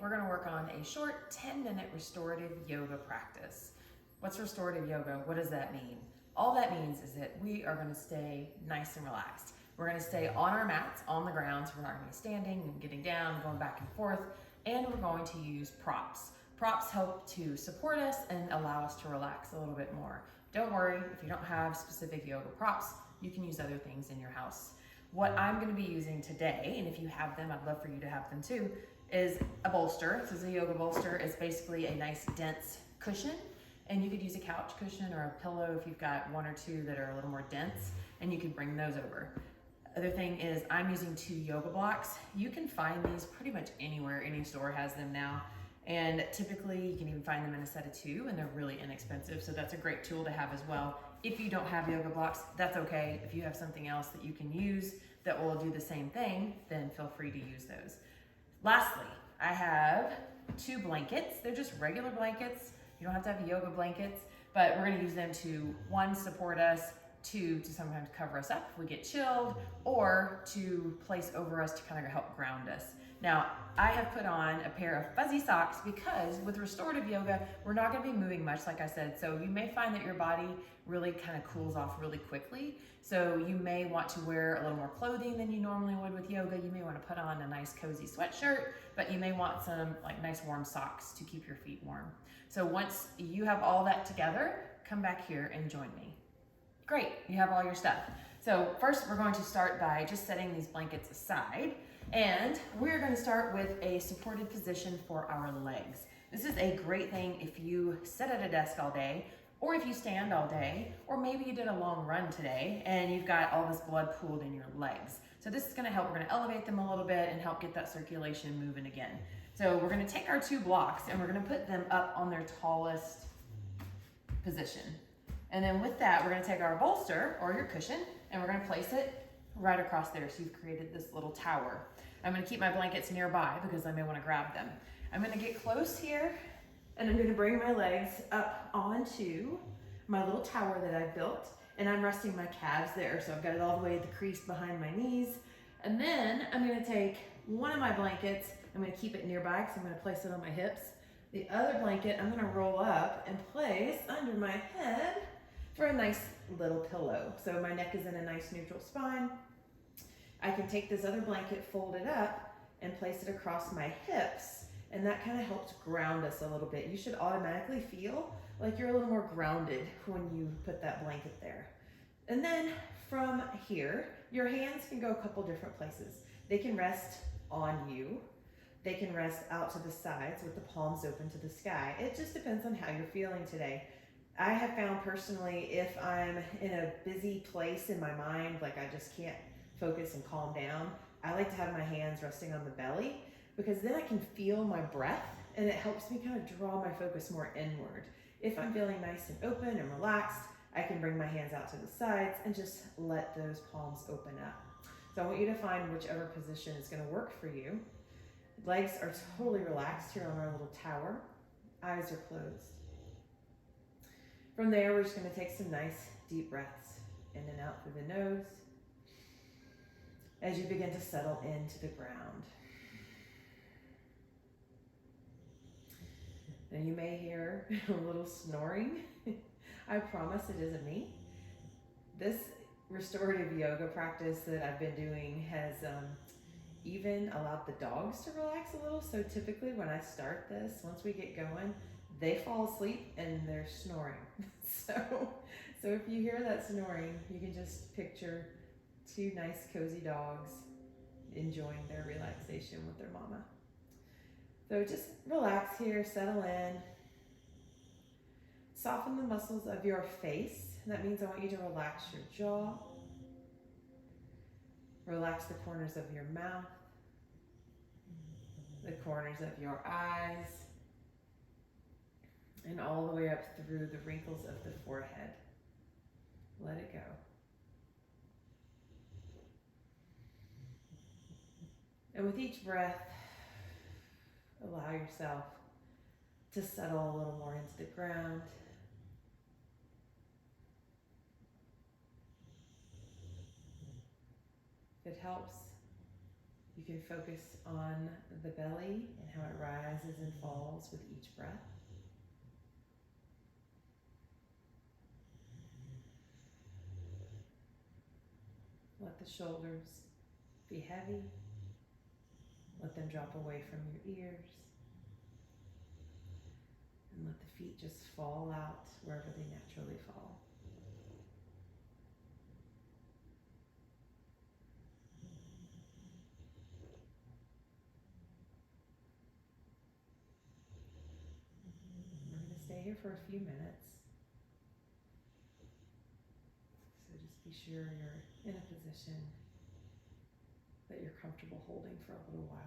we're gonna work on a short 10-minute restorative yoga practice. What's restorative yoga? What does that mean? All that means is that we are gonna stay nice and relaxed. We're gonna stay on our mats, on the ground, so we're not gonna be standing and getting down, going back and forth, and we're going to use props. Props help to support us and allow us to relax a little bit more. Don't worry, if you don't have specific yoga props, you can use other things in your house. What I'm gonna be using today, and if you have them, I'd love for you to have them too, is a bolster. This is a yoga bolster. It's basically a nice dense cushion, and you could use a couch cushion or a pillow if you've got one or two that are a little more dense, and you can bring those over. Other thing is I'm using 2 yoga blocks. You can find these pretty much anywhere. Any store has them now. And typically you can even find them in a set of 2 and they're really inexpensive. So that's a great tool to have as well. If you don't have yoga blocks, that's okay. If you have something else that you can use that will do the same thing, then feel free to use those. Lastly, I have 2 blankets. They're just regular blankets. You don't have to have yoga blankets, but we're gonna use them to, 1, support us, 2, to sometimes cover us up if we get chilled, or to place over us to kind of help ground us. Now, I have put on a pair of fuzzy socks because with restorative yoga, we're not gonna be moving much, like I said, so you may find that your body really kind of cools off really quickly. So you may want to wear a little more clothing than you normally would with yoga. You may want to put on a nice cozy sweatshirt, but you may want some like nice warm socks to keep your feet warm. So once you have all that together, come back here and join me. Great, you have all your stuff. So first we're going to start by just setting these blankets aside, and we're going to start with a supported position for our legs. This is a great thing if you sit at a desk all day, or if you stand all day, or maybe you did a long run today and you've got all this blood pooled in your legs. So this is going to help. We're going to elevate them a little bit and help get that circulation moving again. So we're going to take our 2 blocks and we're going to put them up on their tallest position. And then with that, we're gonna take our bolster or your cushion and we're gonna place it right across there. So you've created this little tower. I'm gonna keep my blankets nearby because I may wanna grab them. I'm gonna get close here and I'm gonna bring my legs up onto my little tower that I've built, and I'm resting my calves there. So I've got it all the way at the crease behind my knees. And then I'm gonna take one of my blankets, I'm gonna keep it nearby because I'm gonna place it on my hips. The other blanket I'm gonna roll up and place under my head for a nice little pillow. So my neck is in a nice neutral spine. I can take this other blanket, fold it up, and place it across my hips, and that kind of helps ground us a little bit. You should automatically feel like you're a little more grounded when you put that blanket there. And then from here, your hands can go a couple different places. They can rest on you. They can rest out to the sides with the palms open to the sky. It just depends on how you're feeling today. I have found personally, if I'm in a busy place in my mind, like I just can't focus and calm down, I like to have my hands resting on the belly because then I can feel my breath and it helps me kind of draw my focus more inward. If I'm feeling nice and open and relaxed, I can bring my hands out to the sides and just let those palms open up. So I want you to find whichever position is going to work for you. Legs are totally relaxed here on our little tower. Eyes are closed. From there, we're just going to take some nice deep breaths in and out through the nose as you begin to settle into the ground. And you may hear a little snoring. I promise it isn't me. This restorative yoga practice that I've been doing has even allowed the dogs to relax a little. So typically when I start this, once we get going, they fall asleep and they're snoring. So if you hear that snoring, you can just picture 2 nice cozy dogs enjoying their relaxation with their mama. So just relax here, settle in. Soften the muscles of your face. That means I want you to relax your jaw. Relax the corners of your mouth, the corners of your eyes, and all the way up through the wrinkles of the forehead. Let it go. And with each breath, allow yourself to settle a little more into the ground. If it helps, You can focus on the belly and how it rises and falls with each breath. Let the shoulders be heavy. Let them drop away from your ears. And let the feet just fall out wherever they naturally fall. We're going to stay here for a few minutes. So just be sure you're in a position that you're comfortable holding for a little while.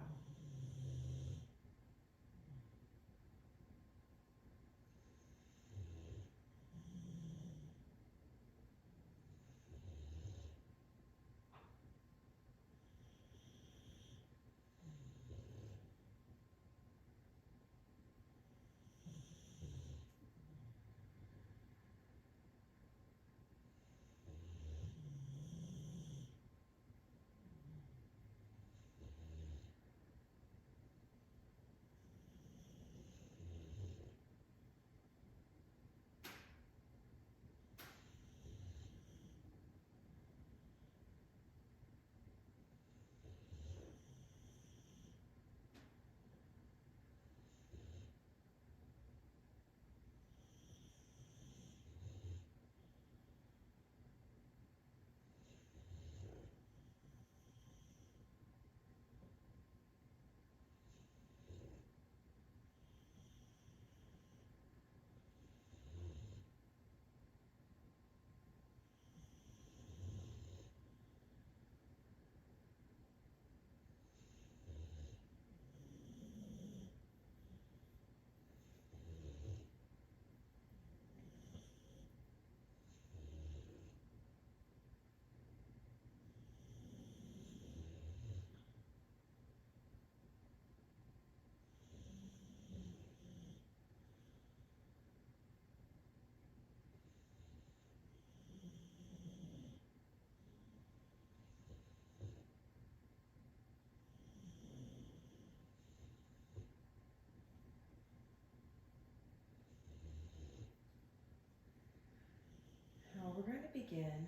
Now we're going to begin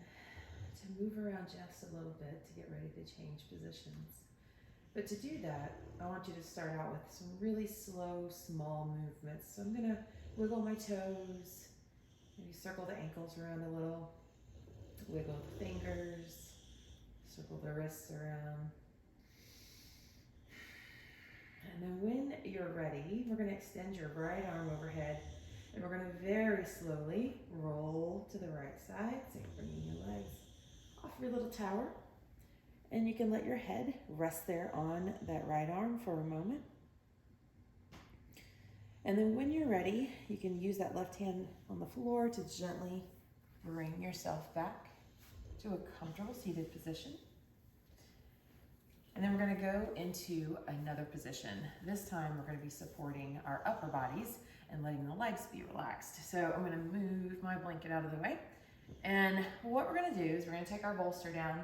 to move around just a little bit to get ready to change positions. But to do that, I want you to start out with some really slow, small movements. So I'm going to wiggle my toes, maybe circle the ankles around a little, wiggle the fingers, circle the wrists around. And then when you're ready, we're going to extend your right arm overhead, and we're going to very slowly roll to the right side. So you're bringing your legs off your little tower. And you can let your head rest there on that right arm for a moment. And then when you're ready, you can use that left hand on the floor to gently bring yourself back to a comfortable seated position. And then we're going to go into another position. This time we're going to be supporting our upper bodies and letting the legs be relaxed. So I'm going to move my blanket out of the way. And what we're going to do is we're going to take our bolster down,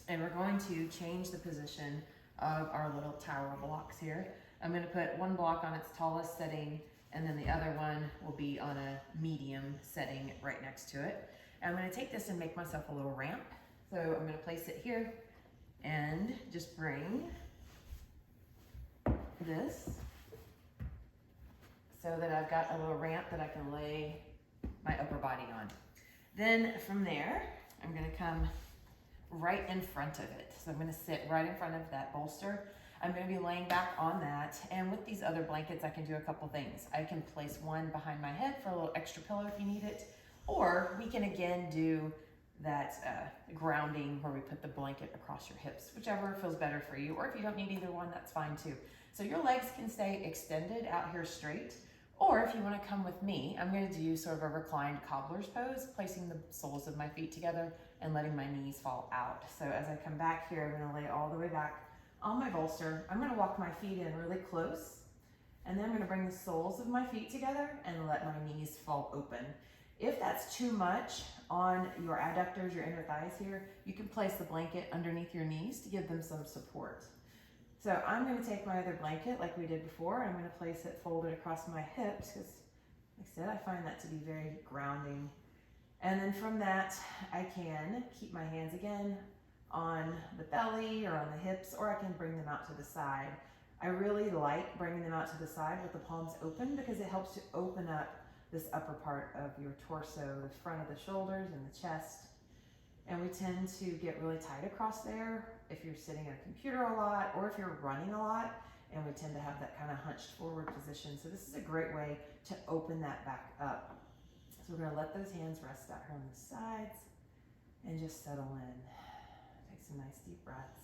and we're going to change the position of our little tower blocks here. I'm going to put one block on its tallest setting, and then the other one will be on a medium setting right next to it. And I'm going to take this and make myself a little ramp. So I'm going to place it here and just bring this so that I've got a little ramp that I can lay my upper body on. Then from there, I'm going to come right in front of it. So I'm going to sit right in front of that bolster. I'm going to be laying back on that. And with these other blankets, I can do a couple things. I can place one behind my head for a little extra pillow if you need it. Or we can again do that grounding where we put the blanket across your hips, whichever feels better for you. Or if you don't need either one, that's fine too. So your legs can stay extended out here straight. Or if you want to come with me, I'm going to do sort of a reclined cobbler's pose, placing the soles of my feet together and letting my knees fall out. So as I come back here, I'm going to lay all the way back on my bolster. I'm going to walk my feet in really close, and then I'm going to bring the soles of my feet together and let my knees fall open. If that's too much on your adductors, your inner thighs here, you can place the blanket underneath your knees to give them some support. So I'm going to take my other blanket like we did before, and I'm going to place it folded across my hips because, like I said, I find that to be very grounding. And then from that, I can keep my hands again on the belly or on the hips, or I can bring them out to the side. I really like bringing them out to the side with the palms open because it helps to open up this upper part of your torso, the front of the shoulders and the chest. And we tend to get really tight across there if you're sitting at a computer a lot or if you're running a lot, and we tend to have that kind of hunched forward position. So this is a great way to open that back up. So we're gonna let those hands rest out here on the sides and just settle in. Take some nice deep breaths.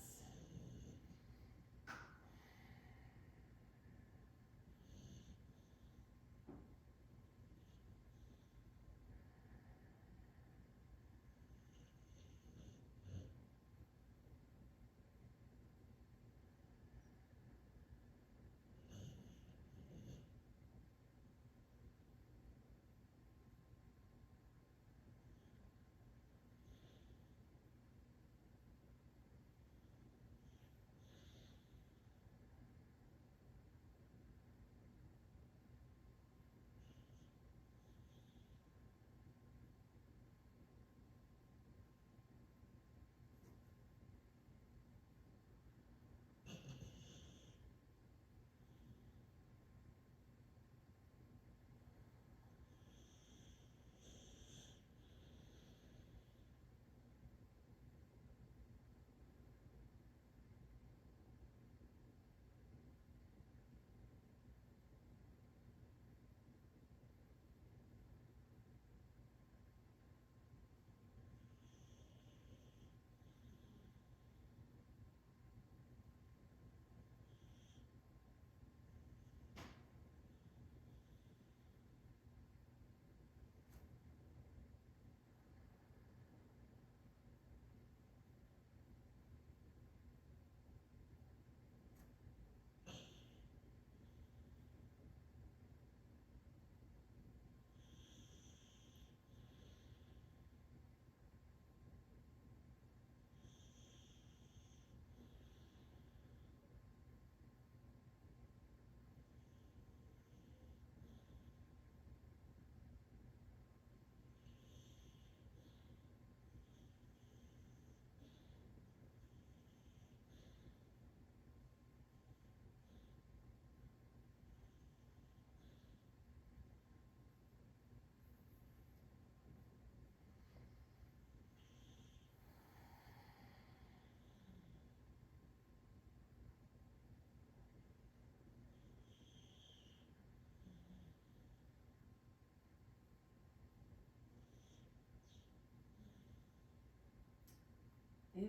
If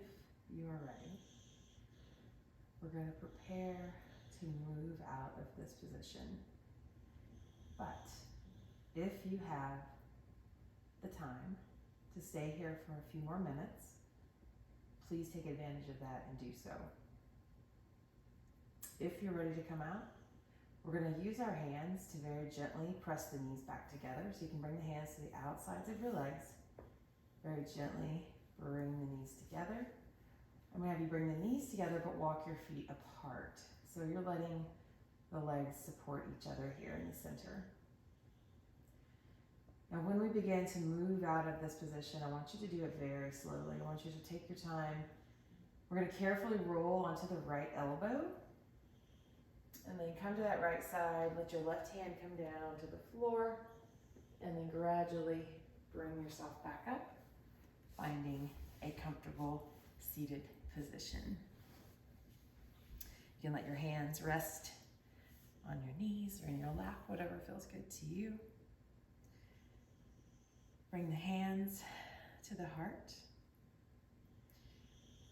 you are ready, we're going to prepare to move out of this position. But if you have the time to stay here for a few more minutes, please take advantage of that and do so. If you're ready to come out, we're going to use our hands to very gently press the knees back together. So you can bring the hands to the outsides of your legs. Very gently bring the knees together. I'm going to have you bring the knees together but walk your feet apart. So you're letting the legs support each other here in the center. Now when we begin to move out of this position, I want you to do it very slowly. I want you to take your time. We're going to carefully roll onto the right elbow. And then come to that right side, let your left hand come down to the floor, and then gradually bring yourself back up, finding a comfortable seated position. You can let your hands rest on your knees or in your lap, whatever feels good to you. Bring the hands to the heart,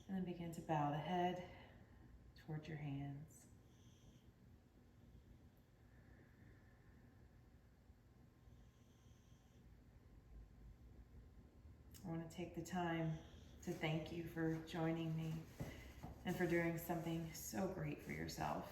and then begin to bow the head towards your hands. I want to take the time to thank you for joining me and for doing something so great for yourself.